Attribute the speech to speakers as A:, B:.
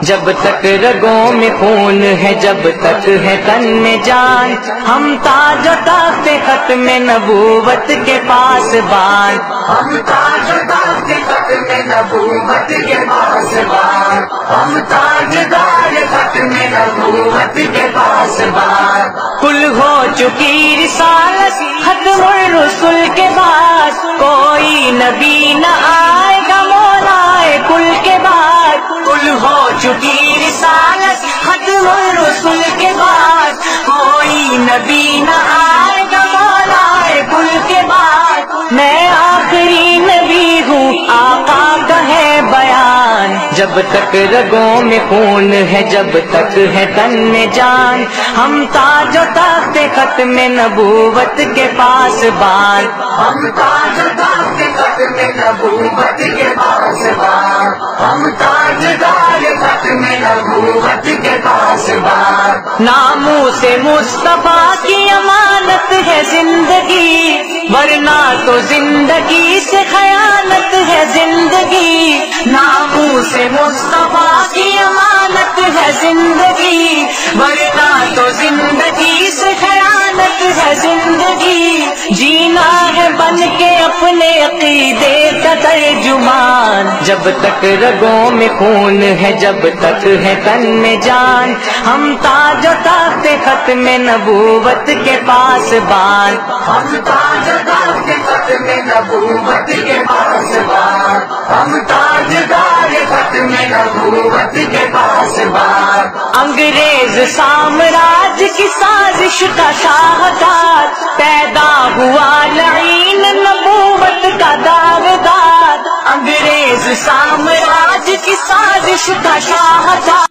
A: جب تک رگوں میں خون ہے، جب تک ہے تن میں جان، ہم تاج و تخت ختم نبوت کے پاس بان، ہم تاج و تخت ختم نبوت کے پاس بان، ہم تاجدار ختم نبوت کے پاس بان۔ کل ہو چکی رسالت ختم الرسل کے بعد، کوئی نبی نہ آئے گا مولائے کل کے بعد، کل ہو چکی رسالت ختم الرسل کے بعد، کوئی نبی نہ آئے گا مولائے کل کے بعد۔ میں آخری نبی ہوں، آقا کا ہے بیان، جب تک رگوں میں خون ہے، جب تک ہے تن میں جان، ہم تاج و تخت ختم نبوت کے پاس بان، ہم تاج و تخت ختم نبوت کے پاس بان، ہم تاجدار ختم نبوت کے پاس بان۔ ناموس مصطفیٰ کی امانت ہے زندگی، ورنہ تو زندگی سے خیانت ہے زندگی، ناموس مصطفیٰ کی امانت ہے زندگی، ورنہ تو زندگی سے خیانت ہے زندگی۔ جینا ہے بن کے اپنے عقیدے کا ترجمان، جب تک رگوں میں خون ہے، جب تک ہے تن میں جان، ہم تاج و تخت ختم نبوت کے پاس بان، ہم تاج و تخت ختم نبوت کے پاس بان، ہم تاجدار ختم نبوت کے پاس بان۔ انگریز سامراج کی سازش کا شاہکار، پیدا ہوا لعین نبوت کا داغدار، انگریز سامراج کی سازش کا شاہکار،